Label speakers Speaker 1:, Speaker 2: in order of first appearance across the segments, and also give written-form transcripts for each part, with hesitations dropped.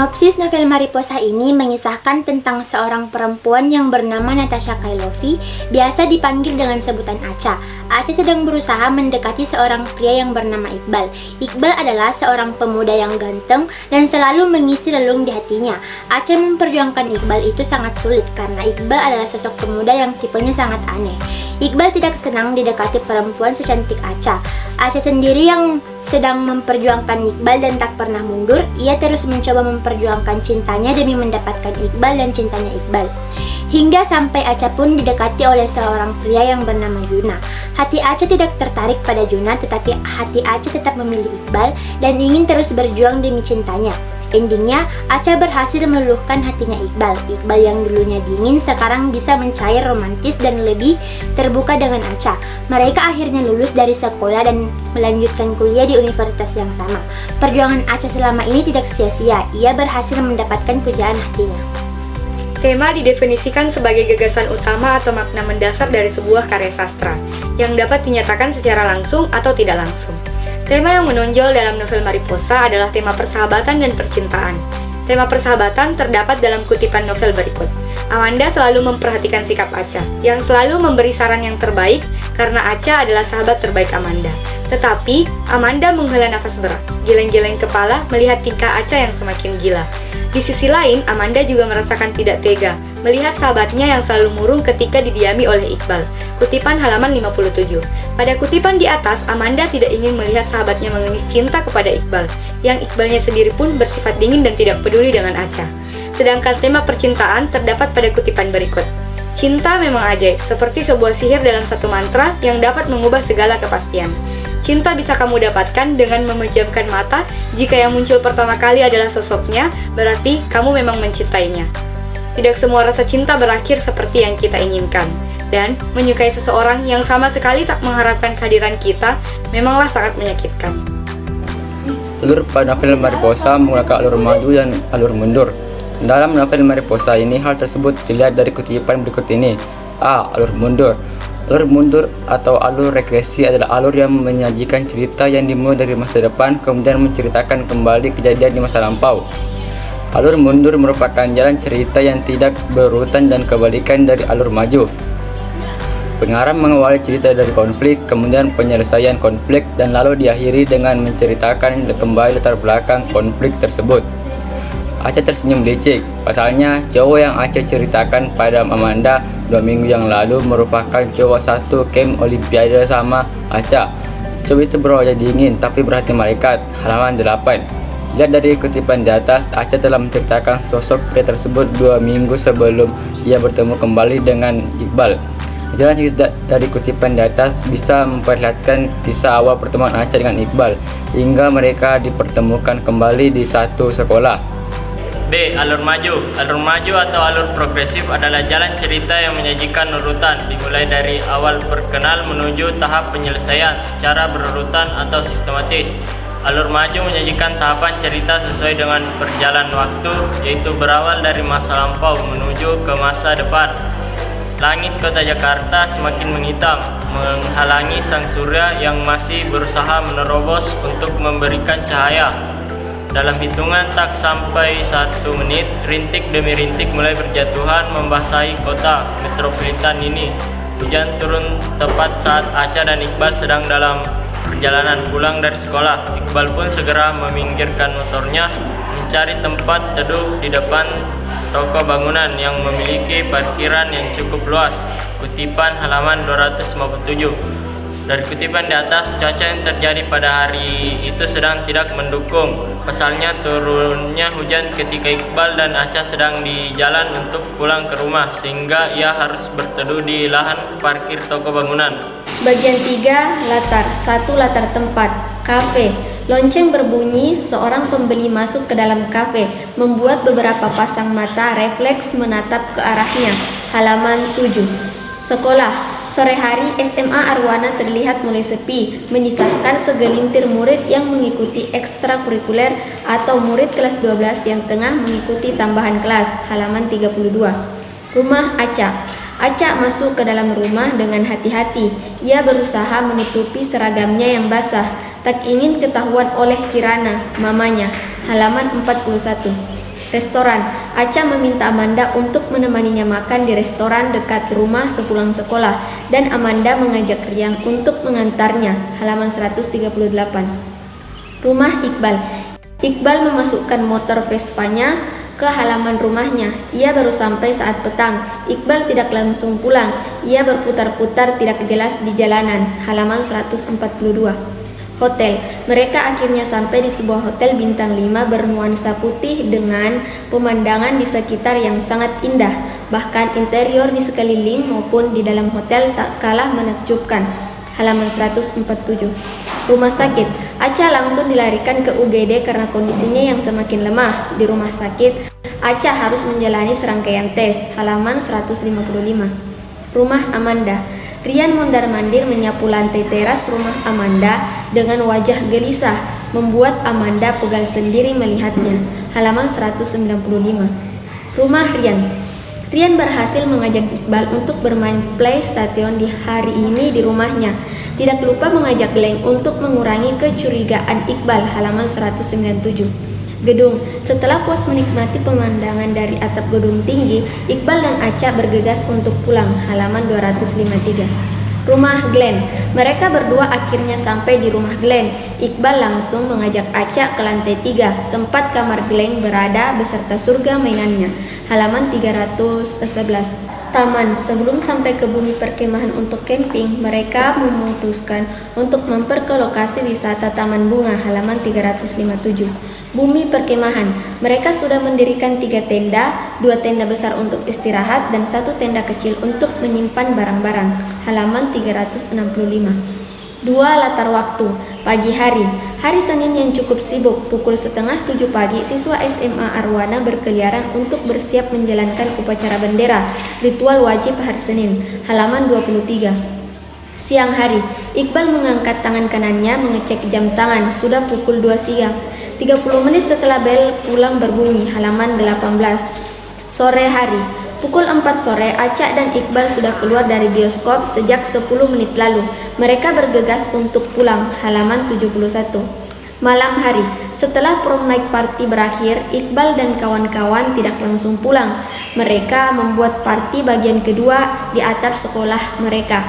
Speaker 1: Sinopsis novel Mariposa ini mengisahkan tentang seorang perempuan yang bernama Natasha Kailovi, biasa dipanggil dengan sebutan Acha. Acha sedang berusaha mendekati seorang pria yang bernama Iqbal. Iqbal adalah seorang pemuda yang ganteng dan selalu mengisi relung di hatinya. Acha memperjuangkan Iqbal itu sangat sulit karena Iqbal adalah sosok pemuda yang tipenya sangat aneh. Iqbal tidak senang didekati perempuan secantik Acha. Acha sendiri yang sedang memperjuangkan Iqbal dan tak pernah mundur. Ia terus mencoba memperjuangkan cintanya demi mendapatkan Iqbal dan cintanya Iqbal. Hingga sampai Acha pun didekati oleh seorang pria yang bernama Juna. Hati Acha tidak tertarik pada Juna, tetapi hati Acha tetap memilih Iqbal dan ingin terus berjuang demi cintanya. Endingnya, Acha berhasil meluluhkan hatinya Iqbal. Iqbal yang dulunya dingin sekarang bisa mencair romantis dan lebih terbuka dengan Acha. Mereka akhirnya lulus dari sekolah dan melanjutkan kuliah di universitas yang sama. Perjuangan Acha selama ini tidak sia-sia. Ia berhasil mendapatkan pujaan hatinya.
Speaker 2: Tema didefinisikan sebagai gagasan utama atau makna mendasar dari sebuah karya sastra yang dapat dinyatakan secara langsung atau tidak langsung. Tema yang menonjol dalam novel Mariposa adalah tema persahabatan dan percintaan. Tema persahabatan terdapat dalam kutipan novel berikut. Amanda selalu memperhatikan sikap Acha, yang selalu memberi saran yang terbaik karena Acha adalah sahabat terbaik Amanda. Tetapi, Amanda menghela nafas berat, geleng-geleng kepala melihat tingkah Acha yang semakin gila. Di sisi lain, Amanda juga merasakan tidak tega melihat sahabatnya yang selalu murung ketika didiami oleh Iqbal. Kutipan halaman 57. Pada kutipan di atas, Amanda tidak ingin melihat sahabatnya mengemis cinta kepada Iqbal, yang Iqbalnya sendiri pun bersifat dingin dan tidak peduli dengan Acha. Sedangkan tema percintaan terdapat pada kutipan berikut. Cinta memang ajaib, seperti sebuah sihir dalam satu mantra yang dapat mengubah segala kepastian. Cinta bisa kamu dapatkan dengan memejamkan mata. Jika yang muncul pertama kali adalah sosoknya, berarti kamu memang mencintainya. Tidak semua rasa cinta berakhir seperti yang kita inginkan. Dan menyukai seseorang yang sama sekali tak mengharapkan kehadiran kita memanglah sangat menyakitkan.
Speaker 3: Alur pada novel Mariposa menggunakan alur maju dan alur mundur. Dalam novel Mariposa ini, hal tersebut dilihat dari kutipan berikut ini. A. Alur mundur. Alur mundur atau alur regresi adalah alur yang menyajikan cerita yang dimulai dari masa depan kemudian menceritakan kembali kejadian di masa lampau. Alur mundur merupakan jalan cerita yang tidak berurutan dan kebalikan dari alur maju. Pengarang mengawali cerita dari konflik, kemudian penyelesaian konflik, dan lalu diakhiri dengan menceritakan kembali latar belakang konflik tersebut. Acha tersenyum licik. Pasalnya, cowok yang Acha ceritakan pada Amanda 2 minggu yang lalu merupakan cowok satu camp Olimpiade sama Acha. Cowok itu berwajah dingin tapi berhati malaikat. Halaman 8. Lihat dari kutipan di atas, Acha telah menceritakan sosok pria tersebut 2 minggu sebelum ia bertemu kembali dengan Iqbal. Jalan cerita dari kutipan di atas bisa memperlihatkan kisah awal pertemuan Acha dengan Iqbal hingga mereka dipertemukan kembali di satu sekolah.
Speaker 4: B. Alur maju. Alur maju atau alur progresif adalah jalan cerita yang menyajikan urutan dimulai dari awal berkenal menuju tahap penyelesaian secara berurutan atau sistematis. Alur maju menyajikan tahapan cerita sesuai dengan berjalan waktu, yaitu berawal dari masa lampau menuju ke masa depan. Langit kota Jakarta semakin menghitam, menghalangi sang surya yang masih berusaha menerobos untuk memberikan cahaya. Dalam hitungan tak sampai 1 menit, rintik demi rintik mulai berjatuhan membasahi kota metropolitan ini. Hujan turun tepat saat Acha dan Iqbal sedang dalam perjalanan pulang dari sekolah. Iqbal pun segera meminggirkan motornya, mencari tempat teduh di depan toko bangunan yang memiliki parkiran yang cukup luas. Kutipan halaman 257. Dari kutipan di atas, cuaca yang terjadi pada hari itu sedang tidak mendukung. Pasalnya turunnya hujan ketika Iqbal dan Acha sedang di jalan untuk pulang ke rumah, sehingga ia harus berteduh di lahan parkir toko bangunan.
Speaker 5: Bagian 3, latar. 1. Latar tempat, kafe. Lonceng berbunyi, seorang pembeli masuk ke dalam kafe, membuat beberapa pasang mata refleks menatap ke arahnya. Halaman 7. Sekolah. Sore hari, SMA Arwana terlihat mulai sepi, menyisakan segelintir murid yang mengikuti ekstrakurikuler atau murid kelas 12 yang tengah mengikuti tambahan kelas. Halaman 32. Rumah Acha. Acha masuk ke dalam rumah dengan hati-hati. Ia berusaha menutupi seragamnya yang basah, tak ingin ketahuan oleh Kirana, mamanya. Halaman 41. Restoran. Acha meminta Amanda untuk menemaninya makan di restoran dekat rumah sepulang sekolah dan Amanda mengajak Ryan untuk mengantarnya. Halaman 138. Rumah Iqbal. Iqbal memasukkan motor Vespanya ke halaman rumahnya. Ia baru sampai saat petang. Iqbal tidak langsung pulang. Ia berputar-putar tidak jelas di jalanan. Halaman 142. Hotel. Mereka akhirnya sampai di sebuah hotel bintang 5 bernuansa putih dengan pemandangan di sekitar yang sangat indah. Bahkan interior di sekeliling maupun di dalam hotel tak kalah menakjubkan. Halaman 147. Rumah sakit. Acha langsung dilarikan ke UGD karena kondisinya yang semakin lemah. Di rumah sakit, Acha harus menjalani serangkaian tes. Halaman 155. Rumah Amanda. Ryan mondar-mandir menyapu lantai teras rumah Amanda dengan wajah gelisah, membuat Amanda pegal sendiri melihatnya. Halaman 195. Rumah Ryan. Ryan berhasil mengajak Iqbal untuk bermain PlayStation di hari ini di rumahnya. Tidak lupa mengajak Glenn untuk mengurangi kecurigaan Iqbal. Halaman 197. Gedung. Setelah puas menikmati pemandangan dari atap gedung tinggi, Iqbal dan Acha bergegas untuk pulang. Halaman 253. Rumah Glenn. Mereka berdua akhirnya sampai di rumah Glenn. Iqbal langsung mengajak Acha ke lantai 3, tempat kamar Glenn berada beserta surga mainannya. Halaman 311. Taman. Sebelum sampai ke bumi perkemahan untuk camping, mereka memutuskan untuk mampir ke lokasi wisata Taman Bunga. Halaman 357. Bumi perkemahan. Mereka sudah mendirikan 3 tenda, 2 tenda besar untuk istirahat dan 1 tenda kecil untuk menyimpan barang-barang. Halaman 365. 2 latar waktu. Pagi hari. Hari Senin yang cukup sibuk. Pukul 6:30 pagi, siswa SMA Arwana berkeliaran untuk bersiap menjalankan upacara bendera, ritual wajib hari Senin. Halaman 23. Siang hari. Iqbal mengangkat tangan kanannya mengecek jam tangan. Sudah pukul 2 siang. 30 menit setelah bel pulang berbunyi. Halaman 18. Sore hari. Pukul 4 sore, Acha dan Iqbal sudah keluar dari bioskop sejak 10 menit lalu. Mereka bergegas untuk pulang. Halaman 71. Malam hari. Setelah prom night party berakhir, Iqbal dan kawan-kawan tidak langsung pulang. Mereka membuat party bagian kedua di atap sekolah mereka.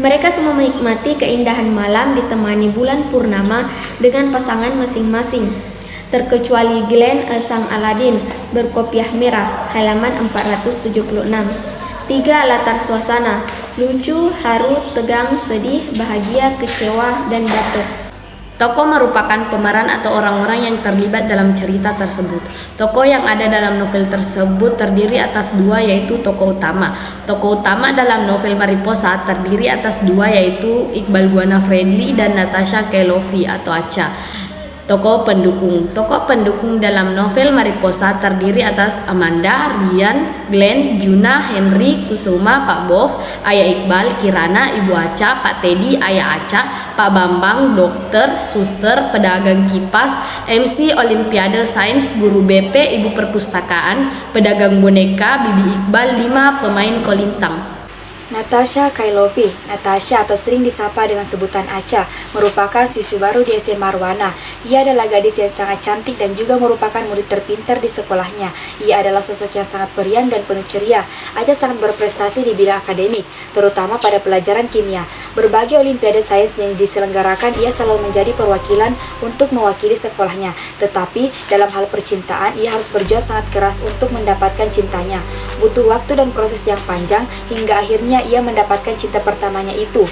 Speaker 5: Mereka semua menikmati keindahan malam ditemani bulan purnama dengan pasangan masing-masing, terkecuali Glenn sang Aladin berkopiah merah. Halaman 476. 3 latar suasana. Lucu, haru, tegang, sedih, bahagia, kecewa, dan datuk.
Speaker 6: Tokoh merupakan pemeran atau orang-orang yang terlibat dalam cerita tersebut. Tokoh yang ada dalam novel tersebut terdiri atas 2, yaitu tokoh utama. Tokoh utama dalam novel Mariposa terdiri atas 2, yaitu Iqbal Guana Friendly dan Natasha Kelofi atau Acha. Tokoh pendukung. Tokoh pendukung dalam novel Mariposa terdiri atas Amanda, Ryan, Glenn, Juna, Henry, Kusuma, Pak Bob, Ayah Iqbal, Kirana, Ibu Acha, Pak Teddy, Ayah Acha, Pak Bambang, dokter, suster, pedagang kipas, MC Olimpiade Sains, guru BP, ibu perpustakaan, pedagang boneka, Bibi Iqbal, 5 pemain kolintang.
Speaker 7: Natasha Kailofi. Natasha atau sering disapa dengan sebutan Acha merupakan siswi baru di SMA Arwana. Ia adalah gadis yang sangat cantik dan juga merupakan murid terpintar di sekolahnya. Ia adalah sosok yang sangat periang dan penuh ceria. Acha sangat berprestasi di bidang akademik, terutama pada pelajaran kimia. Berbagai olimpiade sains yang diselenggarakan, ia selalu menjadi perwakilan untuk mewakili sekolahnya. Tetapi dalam hal percintaan, ia harus berjuang sangat keras untuk mendapatkan cintanya. Butuh waktu dan proses yang panjang hingga akhirnya ia mendapatkan cinta pertamanya itu,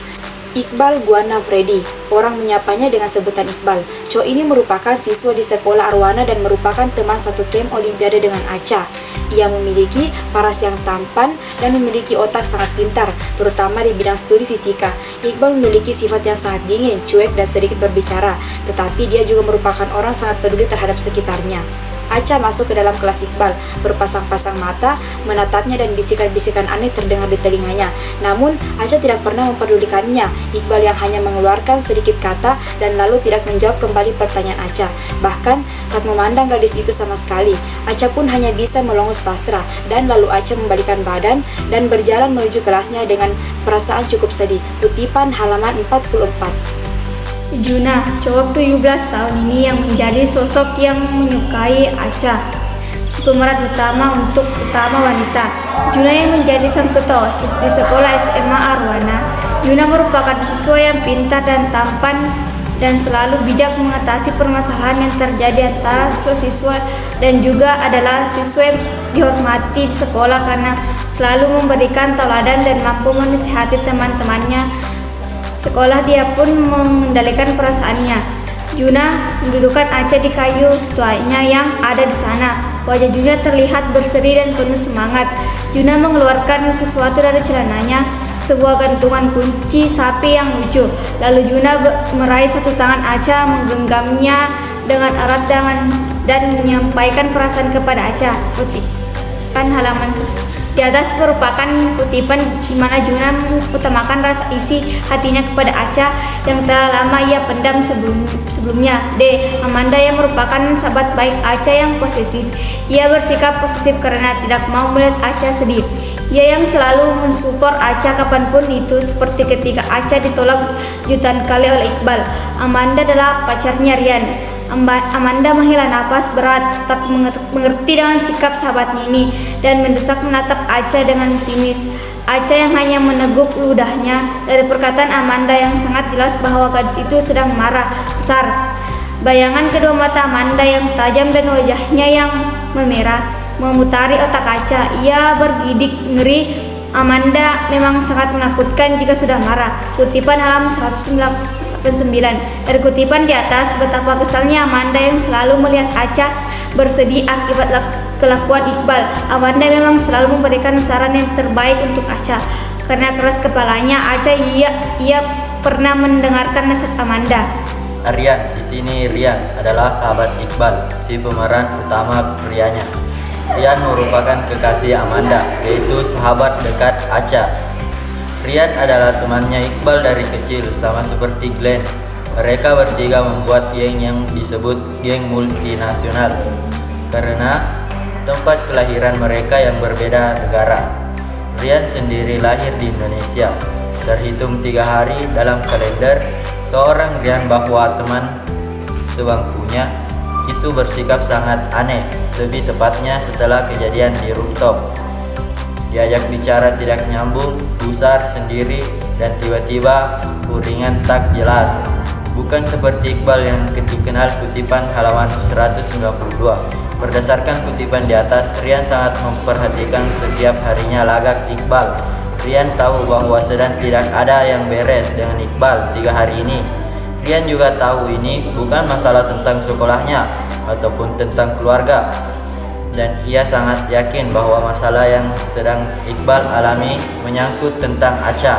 Speaker 7: Iqbal Guana Freddy. Orang menyapanya dengan sebutan Iqbal. Cowok ini merupakan siswa di sekolah Arwana dan merupakan teman satu tim olimpiade dengan Acha. Ia memiliki paras yang tampan dan memiliki otak sangat pintar, terutama di bidang studi fisika. Iqbal memiliki sifat yang sangat dingin, cuek, dan sedikit berbicara, tetapi dia juga merupakan orang sangat peduli terhadap sekitarnya. Acha masuk ke dalam kelas Iqbal, berpasang-pasang mata, menatapnya dan bisikan-bisikan aneh terdengar di telinganya. Namun, Acha tidak pernah memperdulikannya. Iqbal yang hanya mengeluarkan sedikit kata dan lalu tidak menjawab kembali pertanyaan Acha. Bahkan, tak memandang gadis itu sama sekali. Acha pun hanya bisa melongus pasrah, dan lalu Acha membalikan badan dan berjalan menuju kelasnya dengan perasaan cukup sedih. Kutipan halaman 44.
Speaker 5: Juna, cowok 17 tahun ini yang menjadi sosok yang menyukai Acha. si pemeran utama untuk utama wanita. Juna yang menjadi sang ketua OSIS di sekolah SMA Arwana. Juna merupakan siswa yang pintar dan tampan dan selalu bijak mengatasi permasalahan yang terjadi antara siswa dan juga adalah siswa yang dihormati di sekolah karena selalu memberikan tauladan dan mampu menasihati teman-temannya. Sekolah dia pun mengendalikan perasaannya. Juna mendudukan Acha di kayu tuanya yang ada di sana. Wajah Juna terlihat berseri dan penuh semangat. Juna mengeluarkan sesuatu dari celananya, sebuah gantungan kunci sapi yang lucu. Lalu Juna meraih satu tangan Acha, menggenggamnya dengan erat dan menyampaikan perasaan kepada Acha. Kutipan halaman di atas merupakan kutipan di mana Juna mengutamakan rasa isi hatinya kepada Acha yang telah lama ia pendam sebelumnya. D. Amanda yang merupakan sahabat baik Acha yang posesif. Ia bersikap posesif karena tidak mau melihat Acha sedih. Ia yang selalu mensupport Acha kapanpun itu, seperti ketika Acha ditolak jutaan kali oleh Iqbal. Amanda adalah pacarnya Rian. Amanda menghela napas berat, tak mengerti dengan sikap sahabatnya ini, dan mendesak menatap Acha dengan sinis. Acha yang hanya meneguk ludahnya. Dari perkataan Amanda yang sangat jelas bahwa gadis itu sedang marah besar. Bayangan kedua mata Amanda yang tajam dan wajahnya yang memerah memutari otak Acha. Ia bergidik ngeri. Amanda memang sangat menakutkan jika sudah marah. Kutipan halaman 199. Dari kutipan di atas, betapa kesalnya Amanda yang selalu melihat Acha bersedih akibat kelakuan Iqbal. Amanda memang selalu memberikan saran yang terbaik untuk Acha. Karena keras kepalanya Acha, ia pernah mendengarkan nasihat Amanda.
Speaker 8: Rian, di sini Rian adalah sahabat Iqbal, si pemeran utama prianya. Rian merupakan kekasih Amanda, yaitu sahabat dekat Acha. Rian adalah temannya Iqbal dari kecil, sama seperti Glenn. Mereka bertiga membuat geng yang disebut geng multinasional karena tempat kelahiran mereka yang berbeda negara. Rian sendiri lahir di Indonesia. Terhitung 3 hari dalam kalender seorang Rian bahwa teman sebangkunya itu bersikap sangat aneh, lebih tepatnya setelah kejadian di rooftop. Diajak bicara tidak nyambung, gusar sendiri, dan tiba-tiba uringan tak jelas. Bukan seperti Iqbal yang dikenal. Kutipan halaman 192. Berdasarkan kutipan di atas, Rian sangat memperhatikan setiap harinya lagak Iqbal. Rian tahu bahwa sedang tidak ada yang beres dengan Iqbal 3 hari ini. Rian juga tahu ini bukan masalah tentang sekolahnya ataupun tentang keluarga. Dan ia sangat yakin bahwa masalah yang sedang Iqbal alami menyangkut tentang Acha.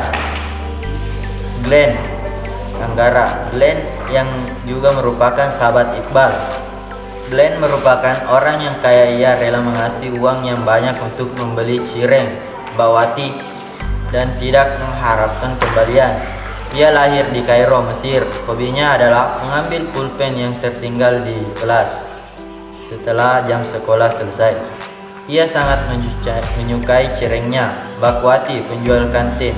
Speaker 8: Glenn Anggara. Glenn yang juga merupakan sahabat Iqbal. Glenn merupakan orang yang kaya. Ia rela mengasih uang yang banyak untuk membeli cireng, bawati, dan tidak mengharapkan kembalian. Ia lahir di Kairo, Mesir. Hobinya adalah mengambil pulpen yang tertinggal di kelas setelah jam sekolah selesai. Ia sangat menyukai cirengnya, bakwati, penjual kantin.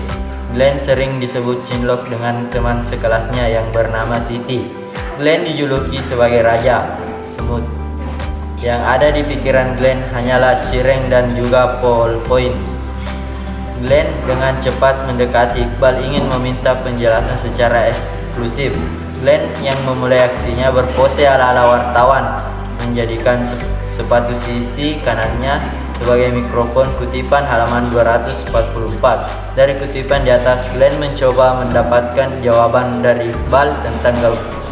Speaker 8: Glenn sering disebut cinlok dengan teman sekelasnya yang bernama Siti. Glenn dijuluki sebagai Raja Semut. Yang ada di pikiran Glenn hanyalah cireng dan juga ballpoint. Glenn dengan cepat mendekati Iqbal, ingin meminta penjelasan secara eksklusif. Glenn yang memulai aksinya berpose ala-ala wartawan, menjadikan sepatu sisi kanannya sebagai mikrofon. Kutipan halaman 244. Dari kutipan di atas, Glenn mencoba mendapatkan jawaban dari Iqbal tentang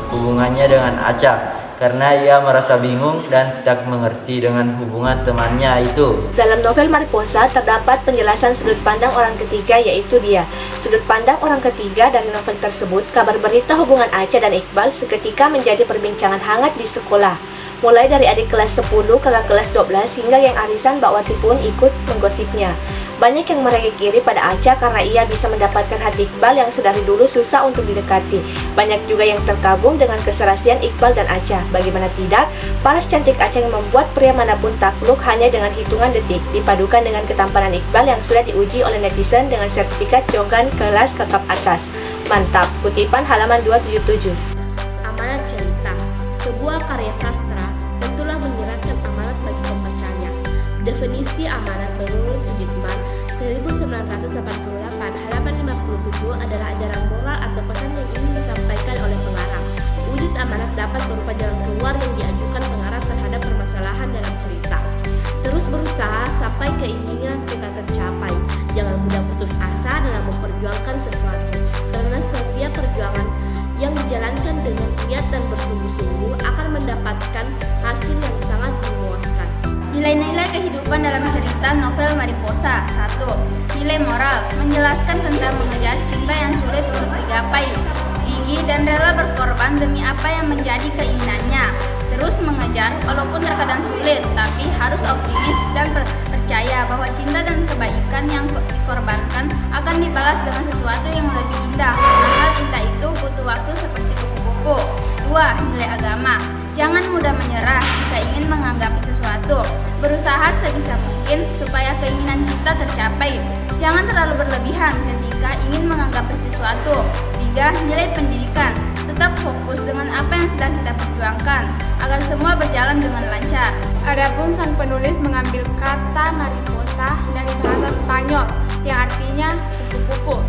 Speaker 8: hubungannya dengan Acha karena ia merasa bingung dan tak mengerti dengan hubungan temannya itu.
Speaker 7: Dalam novel Mariposa terdapat penjelasan sudut pandang orang ketiga, yaitu dia. Sudut pandang orang ketiga dari novel tersebut, kabar berita hubungan Acha dan Iqbal seketika menjadi perbincangan hangat di sekolah. Mulai dari adik kelas 10, kakak kelas 12, hingga yang arisan Bakwati pun ikut menggosipnya. Banyak yang merengek iri pada Acha karena ia bisa mendapatkan hati Iqbal yang sedari dulu susah untuk didekati. Banyak juga yang terkagum dengan keserasian Iqbal dan Acha. Bagaimana tidak, paras cantik Acha yang membuat pria manapun takluk hanya dengan hitungan detik, dipadukan dengan ketampanan Iqbal yang sudah diuji oleh netizen dengan sertifikat jogan kelas kakap atas. Mantap. Kutipan halaman 277.
Speaker 6: Amanat cerita, sebuah karya sastra tentulah menyiratkan amanat bagi pembacanya. Definisi amanat menurut Sudirman 1988 halaman 57 adalah ajaran moral atau pesan yang ingin disampaikan oleh pengarang. Wujud amanat dapat berupa jalan keluar yang diajukan pengarang terhadap permasalahan dalam cerita. Terus berusaha sampai keinginan kita tercapai. Jangan mudah putus asa dalam memperjuangkan sesuatu, karena setiap perjuangan yang dijalankan dengan giat dan bersungguh-sungguh akan mendapatkan hasil yang sangat memuaskan.
Speaker 9: Nilai-nilai kehidupan dalam cerita novel Mariposa. 1. Nilai moral, menjelaskan tentang mengejar cinta yang sulit untuk digapai, gigih dan rela berkorban demi apa yang menjadi keinginannya. Terus mengejar walaupun terkadang sulit, tapi harus optimis dan percaya bahwa cinta dan kebaikan yang dikorbankan akan dibalas dengan sesuatu yang lebih indah. Padahal cinta itu butuh waktu seperti kupu-kupu. 2. Nilai agama, jangan mudah menyerah jika ingin menganggapi sesuatu. Berusaha sebisa mungkin supaya keinginan kita tercapai. Jangan terlalu berlebihan ketika ingin menganggapi sesuatu. 3. Nilai pendidikan, tetap fokus dengan apa yang sedang kita perjuangkan agar semua berjalan dengan lancar.
Speaker 10: Adapun sang penulis mengambil kata mariposa dari bahasa Spanyol yang artinya kupu-kupu.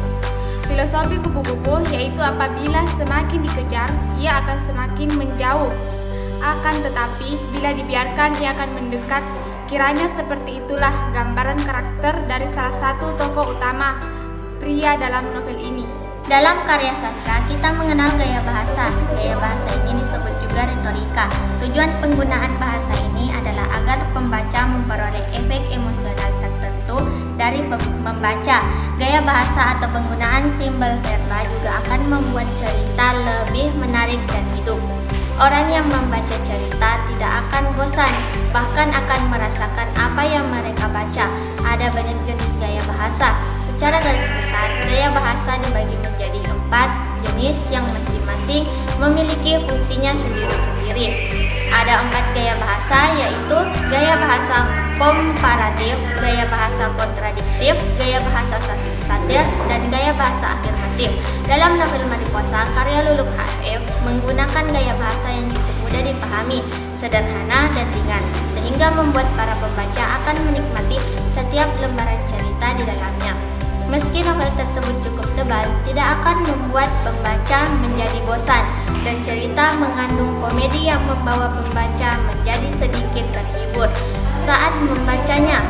Speaker 10: Filosofi kupu-kupu yaitu apabila semakin dikejar, ia akan semakin menjauh. Akan tetapi, bila dibiarkan, ia akan mendekat. Kiranya seperti itulah gambaran karakter dari salah satu tokoh utama pria dalam novel ini.
Speaker 1: Dalam karya sastra, kita mengenal gaya bahasa. Gaya bahasa ini disebut juga retorika. Tujuan penggunaan bahasa ini adalah agar pembaca memperoleh efek emosional tertentu dari membaca. Gaya bahasa atau penggunaan simbol verba juga akan membuat cerita lebih menarik dan hidup. Orang yang membaca cerita tidak akan bosan, bahkan akan merasakan apa yang mereka baca. Ada banyak jenis gaya bahasa. Secara garis besar, gaya bahasa dibagi menjadi 4 jenis yang masing-masing memiliki fungsinya sendiri-sendiri. Ada 4 gaya bahasa, yaitu gaya bahasa komparatif, gaya bahasa kontradiktif, gaya bahasa satir, dan gaya bahasa afirmatif. Dalam novel Mariposa, karya Luluk HF menggunakan gaya bahasa yang cukup mudah dipahami, sederhana dan ringan, sehingga membuat para pembaca akan menikmati setiap lembaran cerita di dalamnya. Meski novel tersebut cukup tebal, tidak akan membuat pembaca menjadi bosan, dan cerita mengandung komedi yang membawa pembaca menjadi sedikit terhibur saat membacanya.